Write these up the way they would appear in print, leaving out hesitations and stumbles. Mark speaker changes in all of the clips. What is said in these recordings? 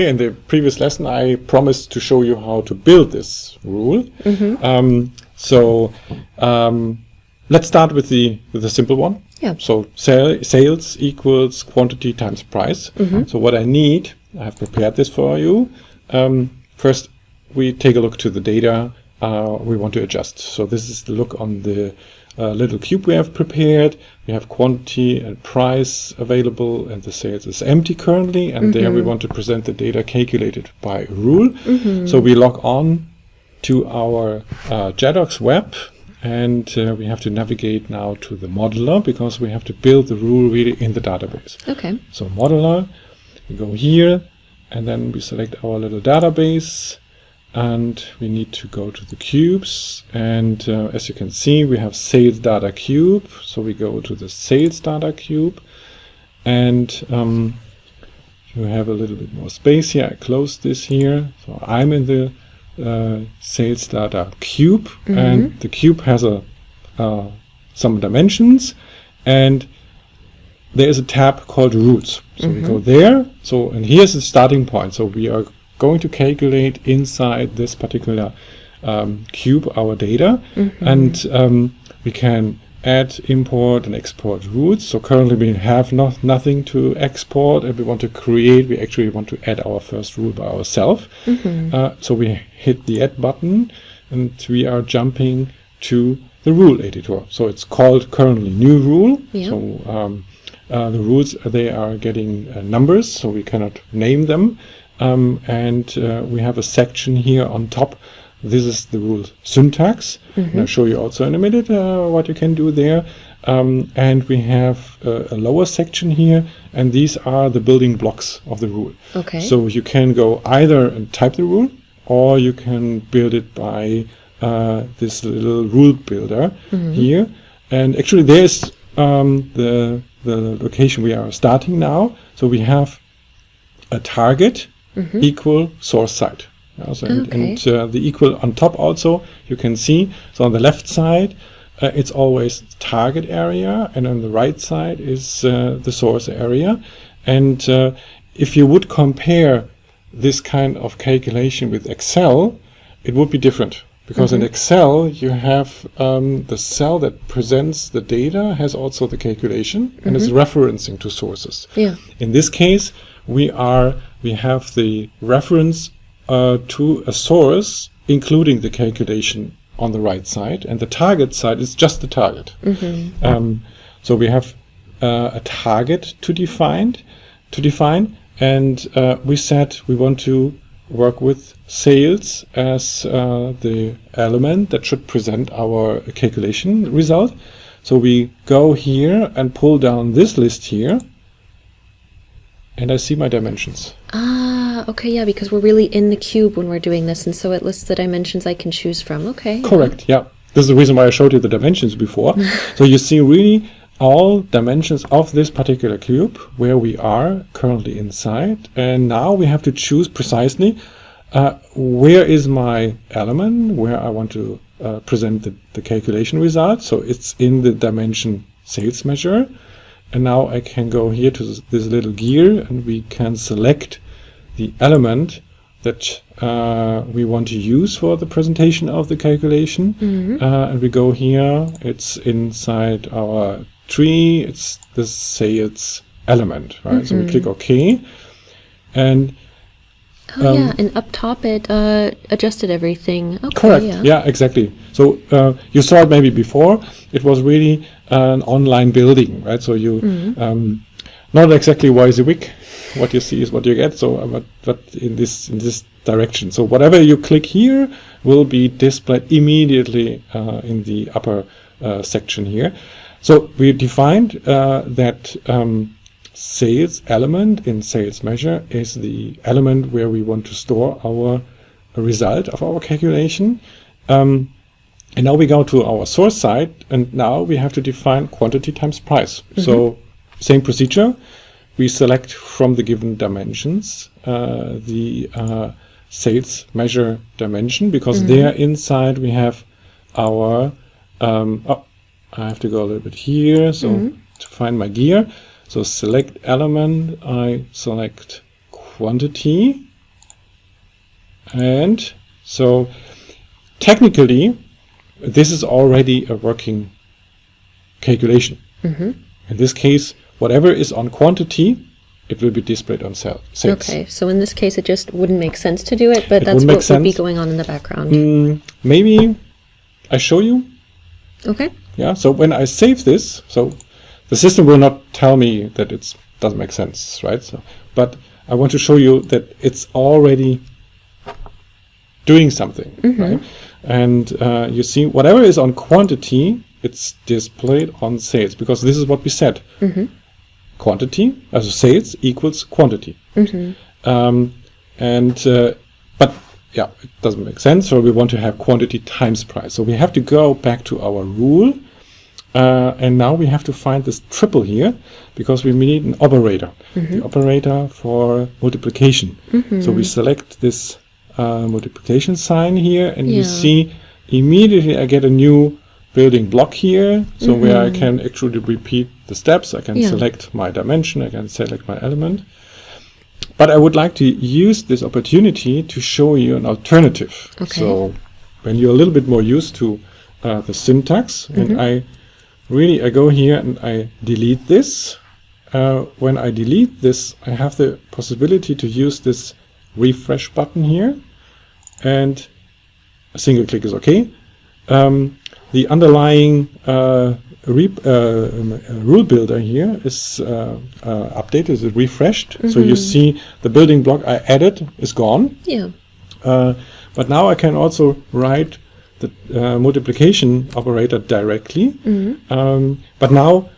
Speaker 1: Okay, in the previous lesson, I promised to show you how to build this rule. Let's start with the simple one.
Speaker 2: Yeah.
Speaker 1: So sales equals quantity times price. So what I need, I have prepared this for you. First, we take a look to the data we want to adjust. So this is the look on the little cube we have prepared. We have quantity and price available, and the sales is empty currently. And there we want to present the data calculated by rule. So we log on to our JADOX web. And we have to navigate now to the modeler because we have to build the rule really in the database.
Speaker 2: Okay.
Speaker 1: So modeler, we go here, and then we select our little database, and we need to go to the cubes. And as you can see, we have sales data cube. So we go to the sales data cube, and you have a little bit more space here. I close this here. So I'm in the sales data cube, and the cube has some dimensions, and there is a tab called rules. So we go there. So, and here's the starting point. So we are going to calculate inside this particular cube our data, and we can add, import, and export rules. So currently we have nothing to export, and we want to create. We actually want to add our first rule by ourselves. So we hit the add button, and we are jumping to the rule editor. So it's called currently new rule.
Speaker 2: Yeah.
Speaker 1: So the rules, they are getting numbers, so we cannot name them. And we have a section here on top. This is the rule syntax. And I'll show you also in a minute what you can do there. And we have a lower section here, and these are the building blocks of the rule.
Speaker 2: Okay.
Speaker 1: So you can go either and type the rule, or you can build it by this little rule builder here. And actually there's the location we are starting now. So we have a target equal source site. And the equal on top also, you can see. So on the left side, it's always target area, and on the right side is the source area. And if you would compare this kind of calculation with Excel, it would be different. Because in Excel, you have the cell that presents the data has also the calculation and is referencing to sources.
Speaker 2: Yeah.
Speaker 1: In this case, we have the reference to a source, including the calculation on the right side, and the target side is just the target. So we have a target to define, and we said we want to work with sales as the element that should present our calculation result. So we go here and pull down this list here, and I see my dimensions.
Speaker 2: Okay, yeah, because we're really in the cube when we're doing this, and so it lists the dimensions I can choose from. Okay.
Speaker 1: Correct, yeah. This is the reason why I showed you the dimensions before. So you see really all dimensions of this particular cube where we are currently inside, and now we have to choose precisely where is my element, where I want to present the calculation result. So it's in the dimension sales measure, and now I can go here to this little gear, and we can select the element that we want to use for the presentation of the calculation. And we go here, it's inside our tree, it's the sales element, right? So we click OK, and
Speaker 2: yeah, and up top it adjusted everything. Okay,
Speaker 1: correct, yeah, exactly. So you saw it maybe before. It was really an online building, right? So you not exactly WYSIWYG. What you see is what you get. So, but in this direction. So whatever you click here will be displayed immediately in the upper section here. So we defined that sales element in sales measure is the element where we want to store our result of our calculation. And now we go to our source side, and now we have to define quantity times price. So same procedure. We select from the given dimensions the sales measure dimension, because there inside we have our I have to go a little bit here, so to find my gear. So select element, I select quantity, And so technically, this is already a working calculation. In this case, whatever is on quantity, it will be displayed on sales.
Speaker 2: Okay, so in this case, it just wouldn't make sense to do it, but
Speaker 1: It
Speaker 2: that's
Speaker 1: wouldn't make
Speaker 2: what would be
Speaker 1: sense.
Speaker 2: going on in the background.
Speaker 1: Maybe I show you.
Speaker 2: Okay.
Speaker 1: Yeah. So when I save this, so the system will not tell me that it doesn't make sense, right? So, but I want to show you that it's already doing something, right? And you see, whatever is on quantity, it's displayed on sales, because this is what we said. Quantity, as sales equals quantity. But yeah, it doesn't make sense. So we want to have quantity times price. So we have to go back to our rule. And now we have to find this triple here, because we need an operator. The operator for multiplication. So we select this multiplication sign here, and you see immediately I get a new building block here, so where I can actually repeat the steps. I can select my dimension, I can select my element. But I would like to use this opportunity to show you an alternative.
Speaker 2: Okay.
Speaker 1: So when you're a little bit more used to the syntax, and I go here and I delete this. When I delete this, I have the possibility to use this refresh button here, and a single click is okay. The underlying rule builder here is updated, is refreshed. So you see the building block I added is gone.
Speaker 2: Yeah.
Speaker 1: But now I can also write the multiplication operator directly. But now,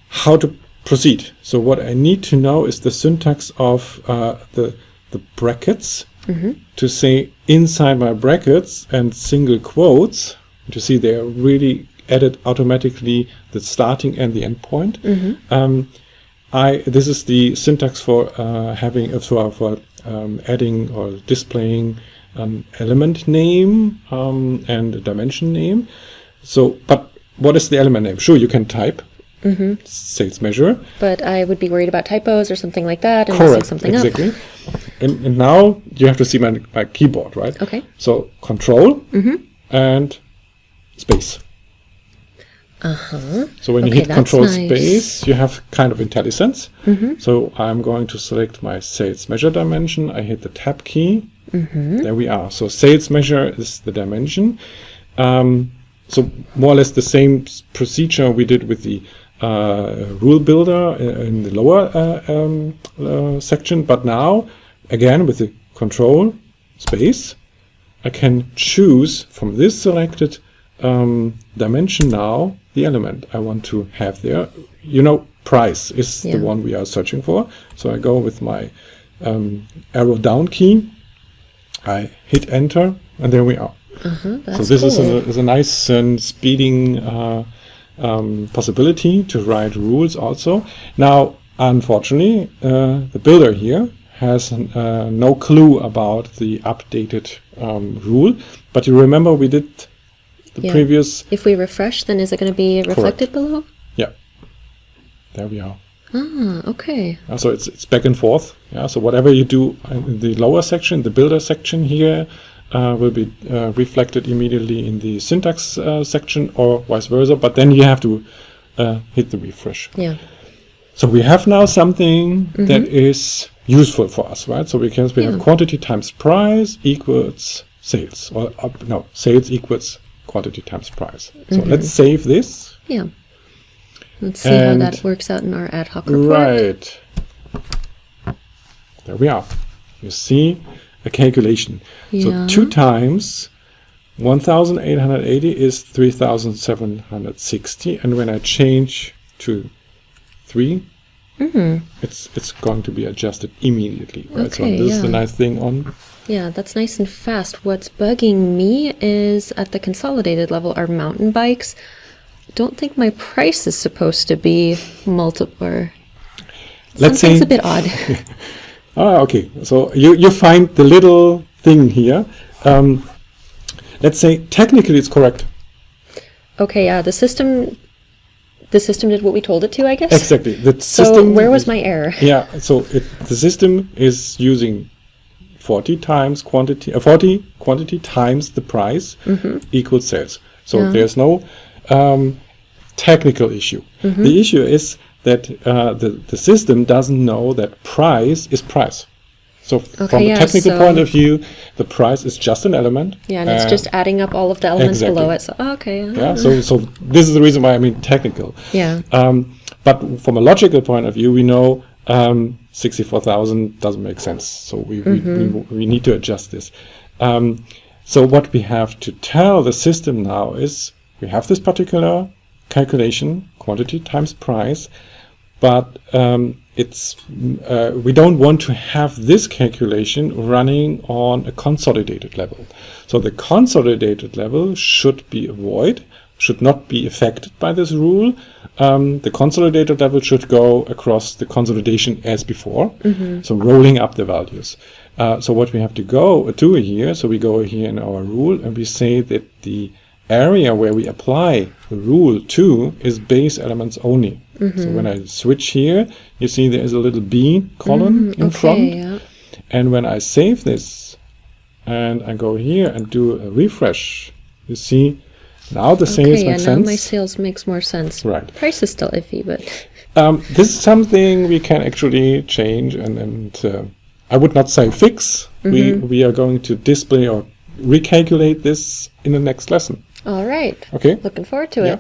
Speaker 1: how to proceed? So what I need to know is the syntax of the brackets, to say inside my brackets and single quotes, to see they are really added automatically, the starting and the end point. This is the syntax for adding or displaying an element name and a dimension name. So, but what is the element name? Sure, you can type sales measure.
Speaker 2: But I would be worried about typos or something like that, and messing
Speaker 1: Correct,
Speaker 2: something
Speaker 1: exactly.
Speaker 2: up.
Speaker 1: And now you have to see my keyboard, right?
Speaker 2: Okay.
Speaker 1: So Control and space. So when you
Speaker 2: Okay,
Speaker 1: hit
Speaker 2: that's
Speaker 1: Control
Speaker 2: nice.
Speaker 1: space, you have kind of IntelliSense. So I'm going to select my sales measure dimension. I hit the Tab key. There we are. So sales measure is the dimension. So more or less the same procedure we did with the rule builder in the lower section. But now, again, with the Control space, I can choose from this selected dimension now the element I want to have there. You know, price is the one we are searching for. So I go with my arrow down key. I hit enter, and there we are. So this is a nice and speeding possibility to write rules also. Now, unfortunately, the builder here has no clue about the updated rule. But you remember we did the previous...
Speaker 2: If we refresh, then is it going to be reflected below?
Speaker 1: Yeah. There we are.
Speaker 2: Ah, okay.
Speaker 1: So it's back and forth. Yeah. So whatever you do in the lower section, the builder section here, will be reflected immediately in the syntax section, or vice versa. But then you have to hit the refresh.
Speaker 2: Yeah.
Speaker 1: So we have now something that is useful for us, right? So we have quantity times price equals sales, or sales equals quantity times price. So let's save this.
Speaker 2: Yeah. Let's see how that works out in our ad hoc report.
Speaker 1: Right. There we are. You see a calculation.
Speaker 2: Yeah.
Speaker 1: So 2 times 1,880 is 3,760. And when I change to 3, it's going to be adjusted immediately. Right?
Speaker 2: Okay,
Speaker 1: so this is the nice thing on.
Speaker 2: Yeah, that's nice and fast. What's bugging me is at the consolidated level, our mountain bikes. Don't think my price is supposed to be multiple.
Speaker 1: Let's
Speaker 2: Something's
Speaker 1: say
Speaker 2: a bit odd.
Speaker 1: okay. So you find the little thing here. Let's say technically it's correct.
Speaker 2: Okay, yeah, the system did what we told it to, I guess.
Speaker 1: Exactly. The
Speaker 2: So
Speaker 1: system.
Speaker 2: where was my error?
Speaker 1: Yeah. So the system is using 40 times quantity, 40 quantity times the price equals sales. So
Speaker 2: Yeah.
Speaker 1: there's no technical issue. The issue is that the system doesn't know that price is price. So from
Speaker 2: yeah,
Speaker 1: a technical
Speaker 2: so-
Speaker 1: point of view, the price is just an element.
Speaker 2: Yeah, and it's just adding up all of the elements
Speaker 1: Exactly.
Speaker 2: below it. So, okay.
Speaker 1: Yeah, so this is the reason why I mean technical.
Speaker 2: Yeah.
Speaker 1: But from a logical point of view, we know 64,000 doesn't make sense. So we need to adjust this. So what we have to tell the system now is we have this particular calculation, quantity times price, but we don't want to have this calculation running on a consolidated level. So the consolidated level should not be affected by this rule. The consolidated level should go across the consolidation as before, so rolling up the values. So what we have to do here, so we go here in our rule and we say that the area where we apply the rule to is base elements only. So when I switch here, you see there is a little B column in front.
Speaker 2: Yeah.
Speaker 1: And when I save this and I go here and do a refresh, you see now the sales
Speaker 2: Okay, yeah,
Speaker 1: make
Speaker 2: now
Speaker 1: sense.
Speaker 2: my sales makes more sense.
Speaker 1: Right.
Speaker 2: Price is still iffy, but
Speaker 1: This is something we can actually change, and I would not say fix. We are going to display or recalculate this in the next lesson.
Speaker 2: all right.
Speaker 1: Okay.
Speaker 2: Looking forward to
Speaker 1: Yeah.
Speaker 2: it.